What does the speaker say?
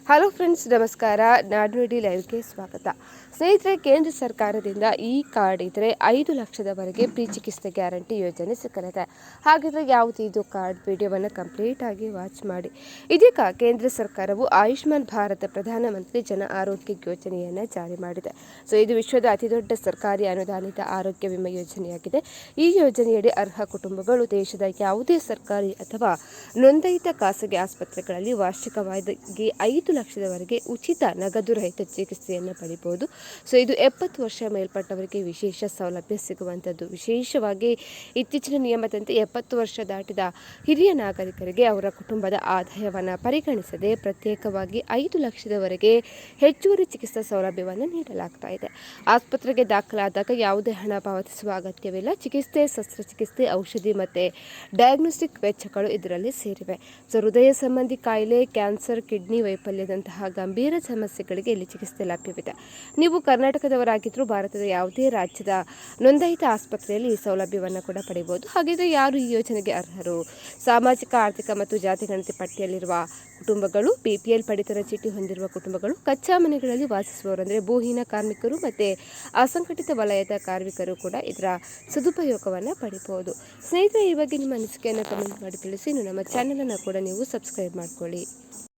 Hello friends, ನಮಸ್ಕಾರ. ನಾಡುನುಡಿ ಲೈವ್ಗೆ ಸ್ವಾಗತ. ಸ್ನೇಹಿತರೆ, ಕೇಂದ್ರ ಸರ್ಕಾರದಿಂದ ಈ ಕಾರ್ಡ್ ಇದ್ದರೆ 5 ಲಕ್ಷದವರೆಗೆ ಫ್ರೀ ಚಿಕಿತ್ಸೆ ಗ್ಯಾರಂಟಿ ಯೋಜನೆ ಸಿಕ್ಕಲಿದೆ. ಹಾಗಿದ್ರೆ ಯಾವುದು ಇದು ಕಾರ್ಡ್? ವಿಡಿಯೋವನ್ನು ಕಂಪ್ಲೀಟ್ ಆಗಿ ವಾಚ್ ಮಾಡಿ. ಇದೀಗ ಕೇಂದ್ರ ಸರ್ಕಾರವು ಆಯುಷ್ಮಾನ್ ಭಾರತ ಪ್ರಧಾನಮಂತ್ರಿ ಜನ ಆರೋಗ್ಯ ಯೋಜನೆಯನ್ನು ಜಾರಿ ಮಾಡಿದೆ. ಇದು ವಿಶ್ವದ ಅತಿದೊಡ್ಡ ಸರ್ಕಾರಿ ಅನುದಾನಿತ ಆರೋಗ್ಯ ವಿಮೆ ಯೋಜನೆಯಾಗಿದೆ. ಈ ಯೋಜನೆಯಡಿ ಅರ್ಹ ಕುಟುಂಬಗಳು ದೇಶದ ಯಾವುದೇ ಸರ್ಕಾರಿ ಅಥವಾ ನೋಂದಾಯಿತ ಖಾಸಗಿ ಆಸ್ಪತ್ರೆಗಳಲ್ಲಿ ವಾರ್ಷಿಕವಾಗಿ 5 ಲಕ್ಷದವರೆಗೆ ಉಚಿತ ನಗದು ರಹಿತ ಚಿಕಿತ್ಸೆಯನ್ನು ಪಡೆಯಬಹುದು. ಇದು 70 ವರ್ಷ ಮೇಲ್ಪಟ್ಟವರಿಗೆ ವಿಶೇಷ ಸೌಲಭ್ಯ ಸಿಗುವಂಥದ್ದು. ವಿಶೇಷವಾಗಿ ಇತ್ತೀಚಿನ ನಿಯಮದಂತೆ 70 ವರ್ಷ ದಾಟಿದ ಹಿರಿಯ ನಾಗರಿಕರಿಗೆ ಅವರ ಕುಟುಂಬದ ಆದಾಯವನ್ನು ಪರಿಗಣಿಸದೆ ಪ್ರತ್ಯೇಕವಾಗಿ 5 ಲಕ್ಷದವರೆಗೆ ಹೆಚ್ಚುವರಿ ಚಿಕಿತ್ಸಾ ಸೌಲಭ್ಯವನ್ನು ನೀಡಲಾಗ್ತಾ ಇದೆ. ಆಸ್ಪತ್ರೆಗೆ ದಾಖಲಾದಾಗ ಯಾವುದೇ ಹಣ ಪಾವತಿಸುವ ಅಗತ್ಯವಿಲ್ಲ. ಚಿಕಿತ್ಸೆ, ಶಸ್ತ್ರಚಿಕಿತ್ಸೆ, ಔಷಧಿ ಮತ್ತು ಡಯಾಗ್ನೋಸ್ಟಿಕ್ ವೆಚ್ಚಗಳು ಇದರಲ್ಲಿ ಸೇರಿವೆ. ಹೃದಯ ಸಂಬಂಧಿ ಕಾಯಿಲೆ, ಕ್ಯಾನ್ಸರ್, ಕಿಡ್ನಿ ವೈಫಲ್ಯದಂತಹ ಗಂಭೀರ ಸಮಸ್ಯೆಗಳಿಗೆ ಇಲ್ಲಿ ಚಿಕಿತ್ಸೆ ಲಭ್ಯವಿದೆ. ನೀವು ಕರ್ನಾಟಕದವರಾಗಿದ್ದರೂ ಭಾರತದ ಯಾವುದೇ ರಾಜ್ಯದ ನೋಂದಾಯಿತ ಆಸ್ಪತ್ರೆಯಲ್ಲಿ ಈ ಸೌಲಭ್ಯವನ್ನು ಕೂಡ ಪಡೆಯಬಹುದು. ಹಾಗಿದ್ರೆ ಯಾರು ಈ ಯೋಜನೆಗೆ ಅರ್ಹರು? ಸಾಮಾಜಿಕ, ಆರ್ಥಿಕ ಮತ್ತು ಜಾತಿ ಗಣತಿ ಪಟ್ಟಿಯಲ್ಲಿರುವ ಕುಟುಂಬಗಳು, PPL ಪಡಿತರ ಚೀಟಿ ಹೊಂದಿರುವ ಕುಟುಂಬಗಳು, ಕಚ್ಚಾ ಮನೆಗಳಲ್ಲಿ ವಾಸಿಸುವವರು ಅಂದರೆ ಭೂಹೀನ ಕಾರ್ಮಿಕರು ಮತ್ತು ಅಸಂಘಟಿತ ವಲಯದ ಕಾರ್ಮಿಕರು ಕೂಡ ಇದರ ಸದುಪಯೋಗವನ್ನು ಪಡೆಯಬಹುದು. ಸ್ನೇಹಿತರೆ, ಈ ಬಗ್ಗೆ ನಿಮ್ಮ ಅನಿಸಿಕೆಯನ್ನು ಕಮೆಂಟ್ ಮಾಡಿ ತಿಳಿಸಿ. ನಮ್ಮ ಚಾನಲನ್ನು ಕೂಡ ನೀವು ಸಬ್ಸ್ಕ್ರೈಬ್ ಮಾಡ್ಕೊಳ್ಳಿ.